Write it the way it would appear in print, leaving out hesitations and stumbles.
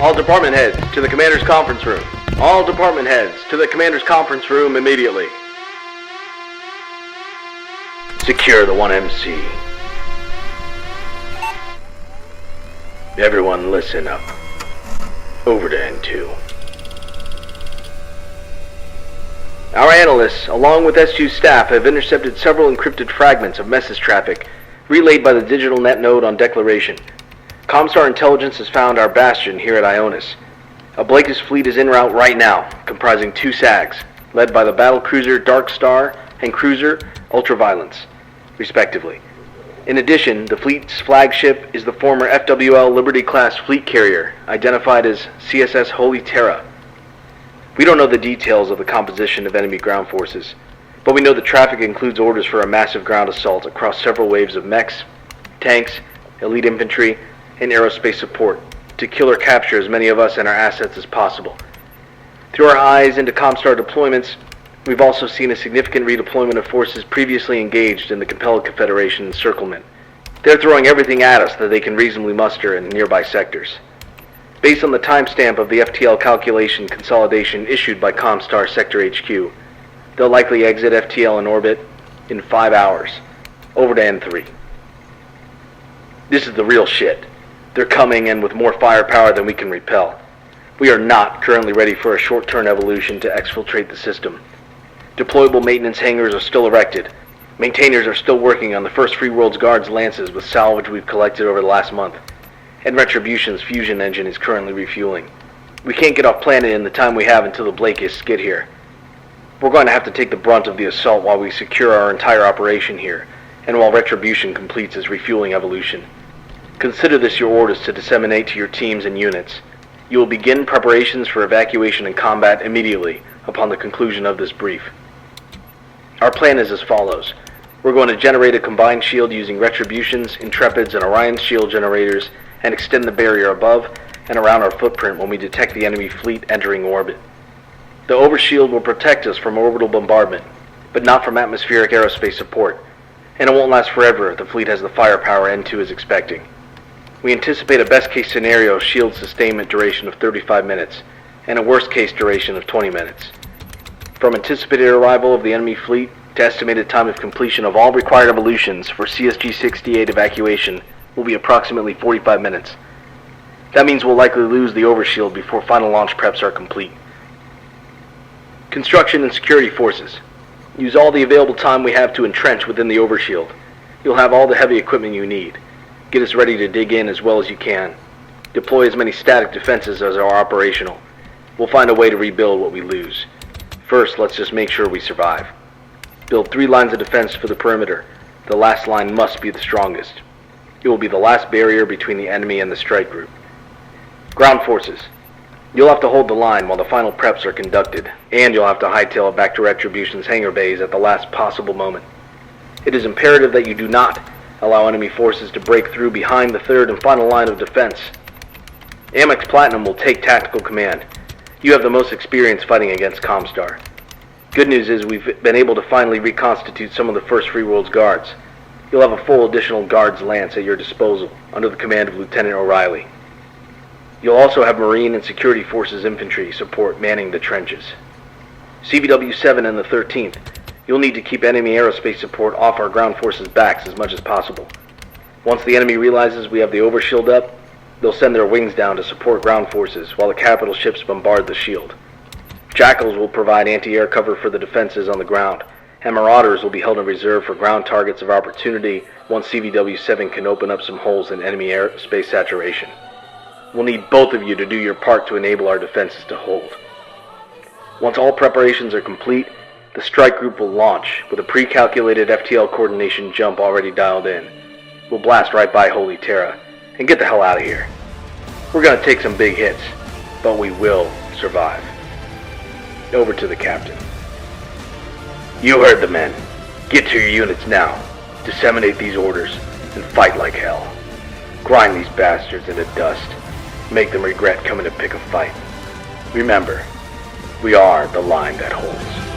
All department heads to the commander's conference room. All department heads to the commander's conference room immediately. Secure the 1MC. Everyone listen up. Over to N2. Our analysts, along with S2's staff, have intercepted several encrypted fragments of message traffic relayed by the digital net node on Declaration. Comstar Intelligence has found our bastion here at Ionis. A Blakist fleet is en route right now, comprising 2 SAGs, led by the battlecruiser Dark Star and cruiser Ultraviolence, respectively. In addition, the fleet's flagship is the former FWL Liberty-class fleet carrier, identified as CSS Holy Terra. We don't know the details of the composition of enemy ground forces, but we know the traffic includes orders for a massive ground assault across several waves of mechs, tanks, elite infantry, and aerospace support to kill or capture as many of us and our assets as possible. Through our eyes into Comstar deployments, we've also seen a significant redeployment of forces previously engaged in the Capella Confederation encirclement. They're throwing everything at us that they can reasonably muster in nearby sectors. Based on the timestamp of the FTL calculation consolidation issued by Comstar Sector HQ, they'll likely exit FTL in orbit in 5 hours. Over to N3. This is the real shit. They're coming and with more firepower than we can repel. We are not currently ready for a short-term evolution to exfiltrate the system. Deployable maintenance hangars are still erected. Maintainers are still working on the first Free World's Guards Lances with salvage we've collected over the last month. And Retribution's fusion engine is currently refueling. We can't get off planet in the time we have until the Blakists get here. We're going to have to take the brunt of the assault while we secure our entire operation here, and while Retribution completes its refueling evolution. Consider this your orders to disseminate to your teams and units. You will begin preparations for evacuation and combat immediately upon the conclusion of this brief. Our plan is as follows. We're going to generate a combined shield using Retribution's, Intrepid's, and Orion's shield generators and extend the barrier above and around our footprint when we detect the enemy fleet entering orbit. The overshield will protect us from orbital bombardment, but not from atmospheric aerospace support, and it won't last forever if the fleet has the firepower N2 is expecting. We anticipate a best-case scenario shield sustainment duration of 35 minutes and a worst-case duration of 20 minutes. From anticipated arrival of the enemy fleet to estimated time of completion of all required evolutions for CSG-68 evacuation will be approximately 45 minutes. That means we'll likely lose the overshield before final launch preps are complete. Construction and security forces. Use all the available time we have to entrench within the overshield. You'll have all the heavy equipment you need. Get us ready to dig in as well as you can. Deploy as many static defenses as are operational. We'll find a way to rebuild what we lose. First, let's just make sure we survive. Build 3 lines of defense for the perimeter. The last line must be the strongest. It will be the last barrier between the enemy and the strike group. Ground forces. You'll have to hold the line while the final preps are conducted, and you'll have to hightail it back to Retribution's hangar bays at the last possible moment. It is imperative that you do not allow enemy forces to break through behind the third and final line of defense. Amex Platinum will take tactical command. You have the most experience fighting against Comstar. Good news is we've been able to finally reconstitute some of the first Free World's Guards. You'll have a full additional Guards Lance at your disposal under the command of Lieutenant O'Reilly. You'll also have Marine and Security Forces infantry support manning the trenches. CVW-7 and the 13th. You'll need to keep enemy aerospace support off our ground forces' backs as much as possible. Once the enemy realizes we have the overshield up, they'll send their wings down to support ground forces while the capital ships bombard the shield. Jackals will provide anti-air cover for the defenses on the ground, and Marauders will be held in reserve for ground targets of opportunity once CVW-7 can open up some holes in enemy airspace saturation. We'll need both of you to do your part to enable our defenses to hold. Once all preparations are complete, the strike group will launch with a pre-calculated FTL coordination jump already dialed in. We'll blast right by Holy Terra and get the hell out of here. We're going to take some big hits, but we will survive. Over to the captain. You heard the men. Get to your units now. Disseminate these orders and fight like hell. Grind these bastards into dust. Make them regret coming to pick a fight. Remember, we are the line that holds.